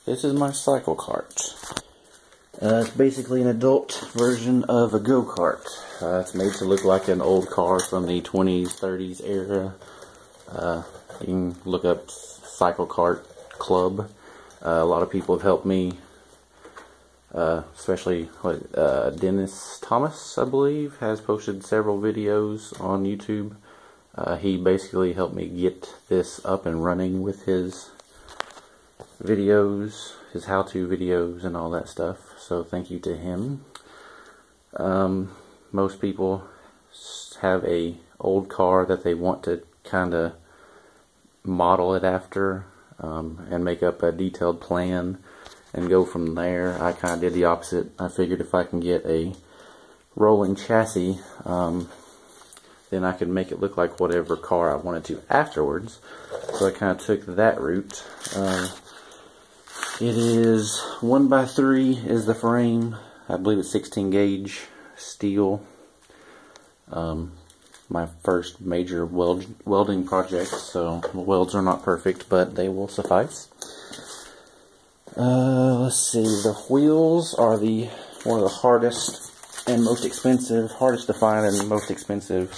This is my Cyclekart. It's basically an adult version of a go-kart. It's made to look like an old car from the 20s, 30s era. You can look up Cyclekart Club. A lot of people have helped me, especially Dennis Thomas, I believe, has posted several videos on YouTube. He basically helped me get this up and running with his videos, his how-to videos and all that stuff. So thank you to him. Most people have a old car that they want to kind of model it after and make up a detailed plan and go from there. I kind of did the opposite. I figured if I can get a rolling chassis, then I could make it look like whatever car I wanted to afterwards. So I kind of took that route. It is 1x3 is the frame. I believe it's 16 gauge steel. My first major welding project, so the welds are not perfect, but they will suffice. Let's see, the wheels are one of the hardest and most expensive, hardest to find and most expensive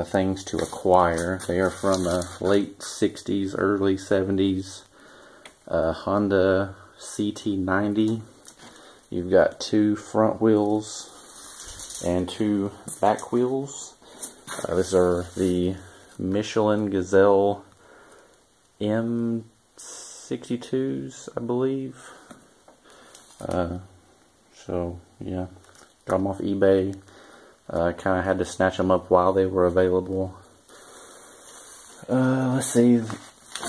things to acquire. They are from late 60s, early 70s Honda CT90. You've got 2 front wheels and 2 back wheels. These are the Michelin Gazelle M62s, I believe. So yeah, got them off eBay. Kind of had to snatch them up while they were available. Let's see,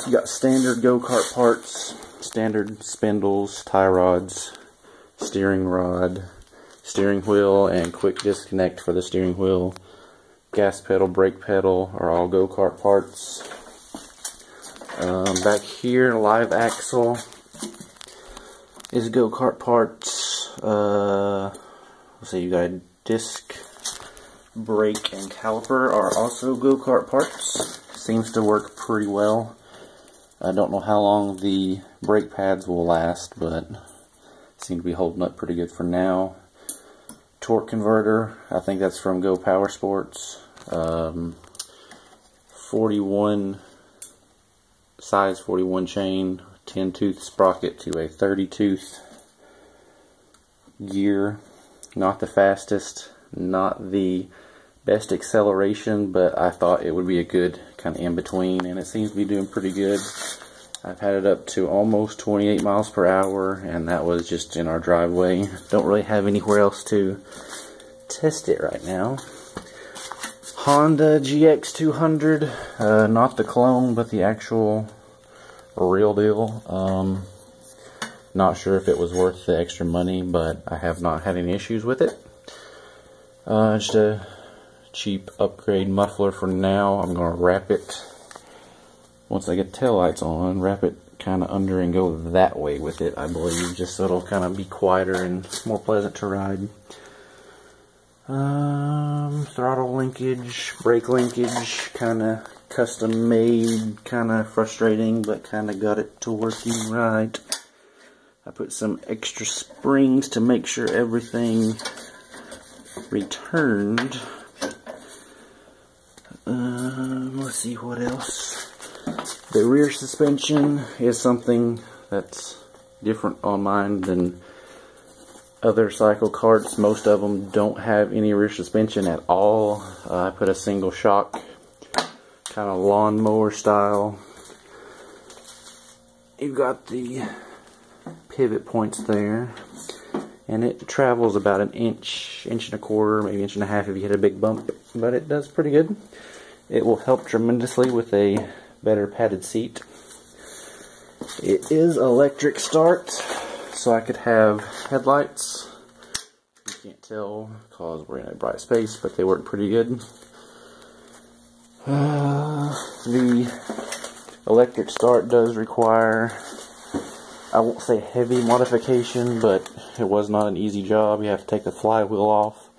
you got standard go-kart parts, standard spindles, tie rods, steering rod, steering wheel, and quick disconnect for the steering wheel. Gas pedal, brake pedal are all go-kart parts. Back here, live axle is go-kart parts. Let's see, you got a disc, brake, and caliper are also go-kart parts. Seems to work pretty well. I don't know how long the brake pads will last, but seem to be holding up pretty good for now. Torque converter, I think that's from Go Power Sports. 41 size 41 chain, 10 tooth sprocket to a 30 tooth gear. Not the fastest, not the best acceleration, but I thought it would be a good kind of in between, and it seems to be doing pretty good. I've had it up to almost 28 miles per hour, and that was just in our driveway. Don't really have anywhere else to test it right now. Honda GX200, not the clone, but the actual real deal. Not sure if it was worth the extra money, but I have not had any issues with it. Just a cheap upgrade muffler for now. I'm going to wrap it, once I get the taillights on, wrap it kind of under and go that way with it, I believe, just so it'll kind of be quieter and more pleasant to ride. Throttle linkage, brake linkage, kind of custom made, kind of frustrating, but kind of got it to working right. I put some extra springs to make sure everything returned. Let's see what else. The rear suspension is something that's different on mine than other Cyclekarts. Most of them don't have any rear suspension at all. I put a single shock, kind of lawnmower style. You've got the pivot points there, and it travels about an inch, inch and a quarter, maybe inch and a half if you hit a big bump, but it does pretty good. It will help tremendously with a better padded seat. It is electric start, so I could have headlights. You can't tell because we're in a bright space, but they work pretty good. The electric start does require, I won't say heavy modification, but it was not an easy job. You have to take the flywheel off,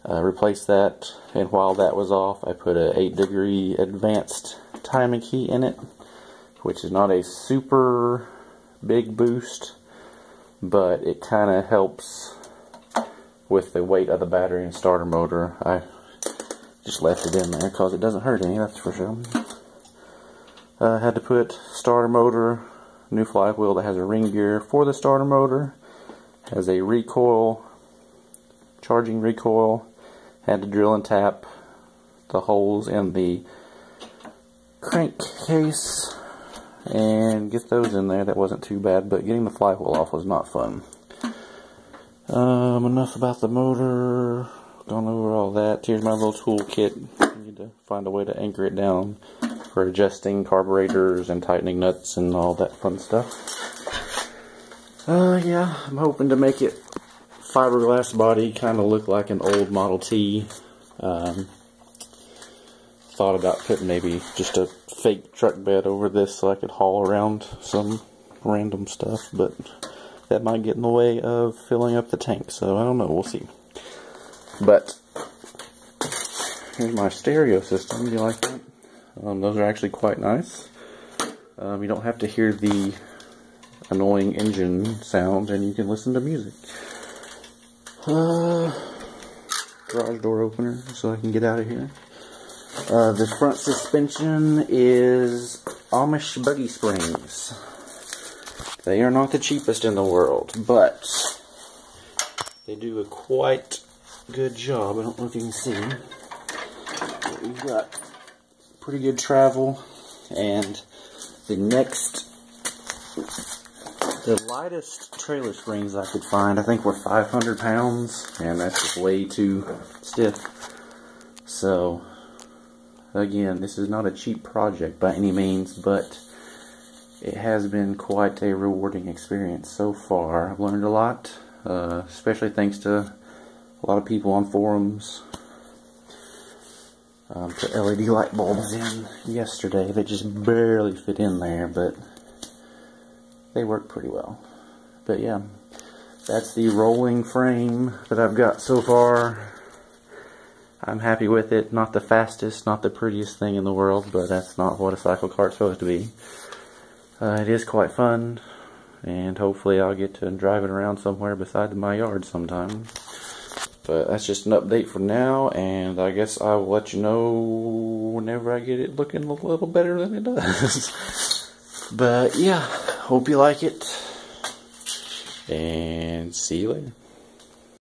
replace that, and while that was off, I put a 8-degree advanced timing key in it, which is not a super big boost, but it kind of helps with the weight of the battery and starter motor. I just left it in there because it doesn't hurt any, that's for sure. I had to put starter motor, new flywheel that has a ring gear for the starter motor, has a recoil, charging recoil. Had to drill and tap the holes in the crankcase and get those in there. That wasn't too bad, but getting the flywheel off was not fun. Enough about the motor. Gone over all that. Here's my little tool kit. I need to find a way to anchor it down for adjusting carburetors and tightening nuts and all that fun stuff. Yeah, I'm hoping to make it fiberglass body, kind of look like an old Model T. Thought about putting maybe just a fake truck bed over this so I could haul around some random stuff, but that might get in the way of filling up the tank, so I don't know, we'll see. But here's my stereo system. Do you like that? Those are actually quite nice. You don't have to hear the annoying engine sound, and you can listen to music. Garage door opener so I can get out of here. The front suspension is Amish buggy springs. They are not the cheapest in the world, but they do a quite good job. I don't know if you can see. But we've got pretty good travel, and the lightest trailer springs I could find, I think, were 500 pounds, and that's just way too stiff. So, again, this is not a cheap project by any means, but it has been quite a rewarding experience so far. I've learned a lot, especially thanks to a lot of people on forums. Put LED light bulbs in yesterday. They just barely fit in there, but they work pretty well. But yeah, that's the rolling frame that I've got so far. I'm happy with it. Not the fastest, not the prettiest thing in the world, but that's not what a Cyclekart's supposed to be. It is quite fun, and hopefully I'll get to drive it around somewhere beside my yard sometime. But that's just an update for now, and I guess I will let you know whenever I get it looking a little better than it does. But yeah, hope you like it, and see you later.